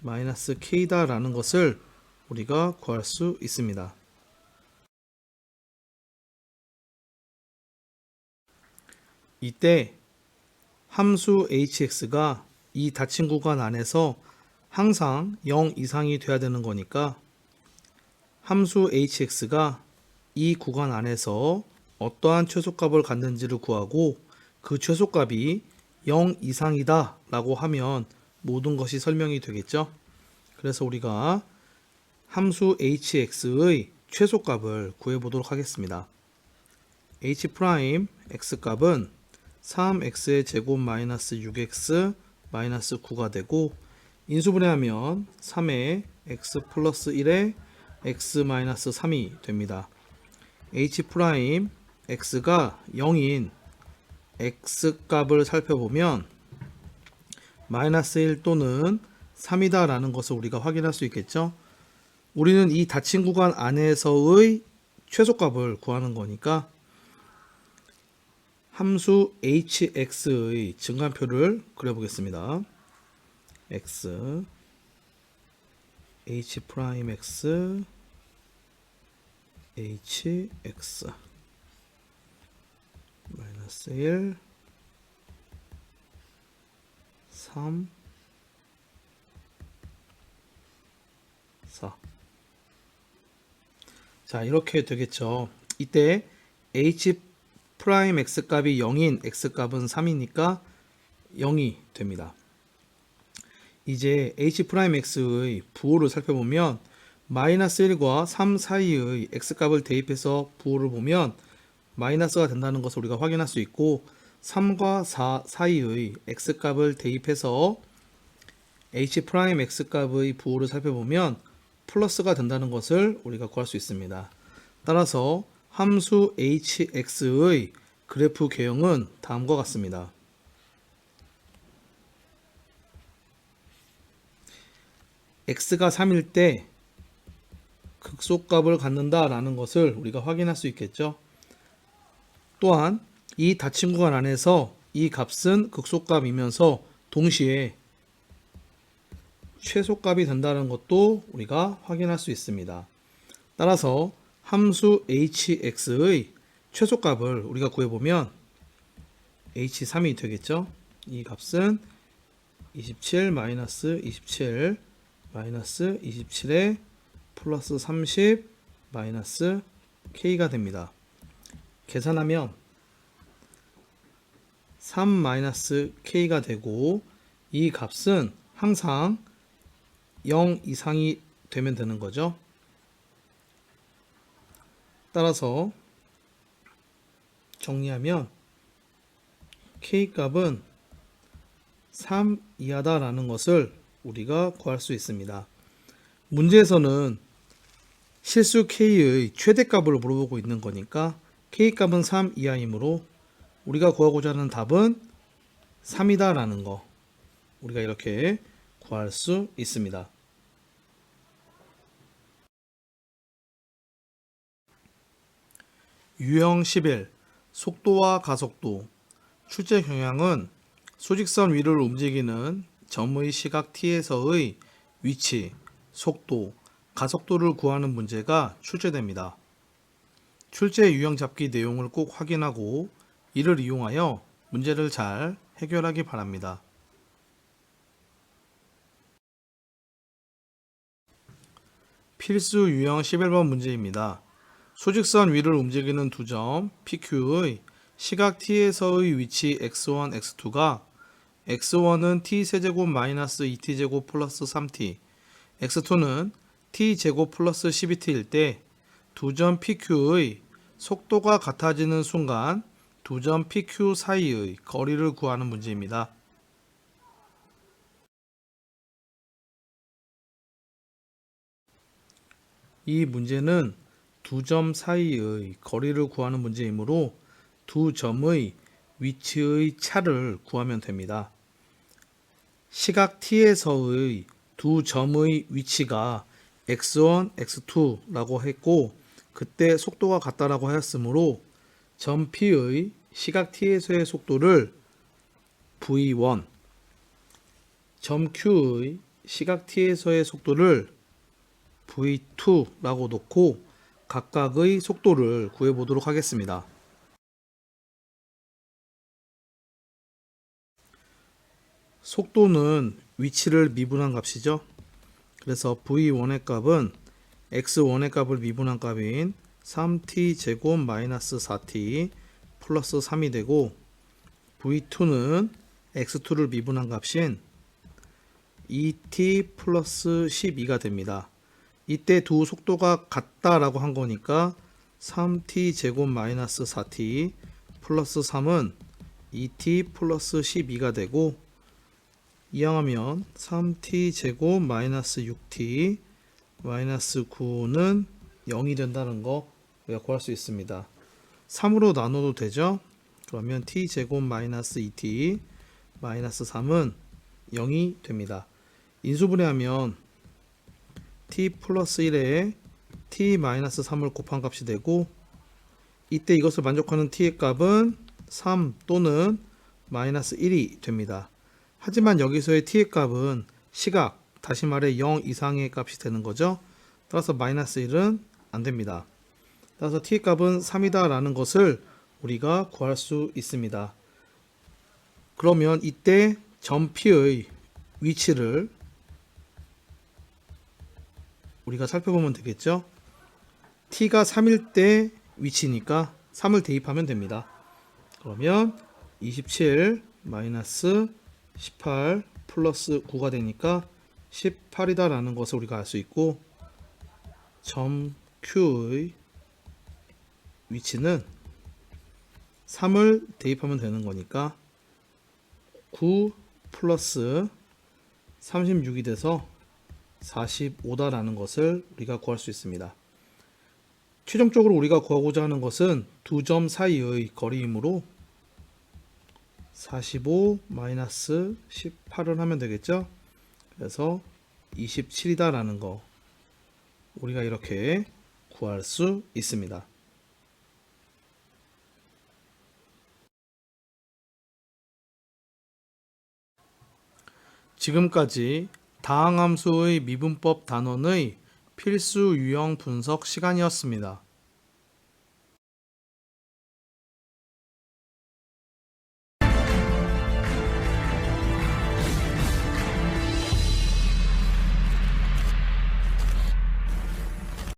마이너스 k다 라는 것을 우리가 구할 수 있습니다. 이때 함수 hx가 이 닫힌 구간 안에서 항상 0 이상이 돼야 되는 거니까 함수 hx가 이 구간 안에서 어떠한 최소값을 갖는지를 구하고 그 최소값이 0 이상이다 라고 하면 모든 것이 설명이 되겠죠. 그래서 우리가 함수 hx의 최소값을 구해보도록 하겠습니다. h' x값은 3x의 제곱 마이너스 6x 마이너스 9가 되고 인수분해하면 3의 x 플러스 1의 x 마이너스 3이 됩니다. h' x가 0인 x값을 살펴보면 마이너스 1 또는 3이다 라는 것을 우리가 확인할 수 있겠죠. 우리는 이 닫힌 구간 안에서의 최소값을 구하는 거니까 함수 hx의 증간표를 그려보겠습니다. x h' x hx 마이너스 1 3 4. 자, 이렇게 되겠죠. 이때 h' x 값이 0인 x 값은 3이니까 0이 됩니다. 이제 h' x의 부호를 살펴보면 마이너스 1과 3 사이의 x 값을 대입해서 부호를 보면 마이너스가 된다는 것을 우리가 확인할 수 있고 3과 4 사이의 x 값을 대입해서 h' x 값의 부호를 살펴보면 플러스가 된다는 것을 우리가 구할 수 있습니다. 따라서 함수 hx의 그래프 개형은 다음과 같습니다. x가 3일 때 극소값을 갖는다 라는 것을 우리가 확인할 수 있겠죠. 또한 이 닫힌 구간 안에서 이 값은 극소값이면서 동시에 최소값이 된다는 것도 우리가 확인할 수 있습니다. 따라서 함수 hx의 최소값을 우리가 구해보면 h3이 되겠죠. 이 값은 27 마이너스 27 마이너스 27에 플러스 30 마이너스 k가 됩니다. 계산하면 3 마이너스 k가 되고 이 값은 항상 0 이상이 되면 되는 거죠. 따라서 정리하면 K값은 3 이하다라는 것을 우리가 구할 수 있습니다. 문제에서는 실수 K의 최대값을 물어보고 있는 거니까 K값은 3 이하이므로 우리가 구하고자 하는 답은 3이다 라는 거 우리가 이렇게 구할 수 있습니다. 유형 11 속도와 가속도 출제 경향은 수직선 위를 움직이는 점의 시각 t에서의 위치, 속도, 가속도를 구하는 문제가 출제됩니다. 출제 유형 잡기 내용을 꼭 확인하고 이를 이용하여 문제를 잘 해결하기 바랍니다. 필수 유형 11번 문제입니다. 수직선 위를 움직이는 두 점 PQ의 시각 t에서의 위치 x1, x2가 x1은 t세제곱 마이너스 2t제곱 플러스 3t, x2는 t제곱 플러스 12t일 때 두 점 PQ의 속도가 같아지는 순간 두 점 PQ 사이의 거리를 구하는 문제입니다. 이 문제는 두 점 사이의 거리를 구하는 문제이므로 두 점의 위치의 차를 구하면 됩니다. 시각 t에서의 두 점의 위치가 x1, x2라고 했고 그때 속도가 같다라고 하였으므로 점 P의 시각 t에서의 속도를 v1, 점 Q의 시각 t에서의 속도를 v2라고 놓고 각각의 속도를 구해보도록 하겠습니다. 속도는 위치를 미분한 값이죠. 그래서 v1의 값은 x1의 값을 미분한 값인 3t 제곱 마이너스 4t 플러스 3이 되고 v2는 x2를 미분한 값인 2t 플러스 12가 됩니다. 이때 두 속도가 같다라고 한 거니까 3t 제곱 마이너스 4t 플러스 3은 2t 플러스 12가 되고 이항하면 3t 제곱 마이너스 6t 마이너스 9는 0이 된다는 거 우리가 구할 수 있습니다. 3으로 나눠도 되죠. 그러면 t 제곱 마이너스 2t 마이너스 3은 0이 됩니다. 인수분해하면 t 플러스 1에 t 마이너스 3을 곱한 값이 되고 이때 이것을 만족하는 t의 값은 3 또는 마이너스 1이 됩니다. 하지만 여기서의 t의 값은 시각, 다시 말해 0 이상의 값이 되는 거죠. 따라서 마이너스 1은 안 됩니다. 따라서 t의 값은 3이다 라는 것을 우리가 구할 수 있습니다. 그러면 이때 점 P의 위치를 우리가 살펴보면 되겠죠. t가 3일 때 위치니까 3을 대입하면 됩니다. 그러면 27 마이너스 18 플러스 9가 되니까 18이다 라는 것을 우리가 알 수 있고 점 Q의 위치는 3을 대입하면 되는 거니까 9 플러스 36이 돼서 45다 라는 것을 우리가 구할 수 있습니다. 최종적으로 우리가 구하고자 하는 것은 두 점 사이의 거리이므로 45 마이너스 18을 하면 되겠죠. 그래서 27이다 라는 거 우리가 이렇게 구할 수 있습니다. 지금까지 다항함수의 미분법 단원의 필수 유형 분석 시간이었습니다.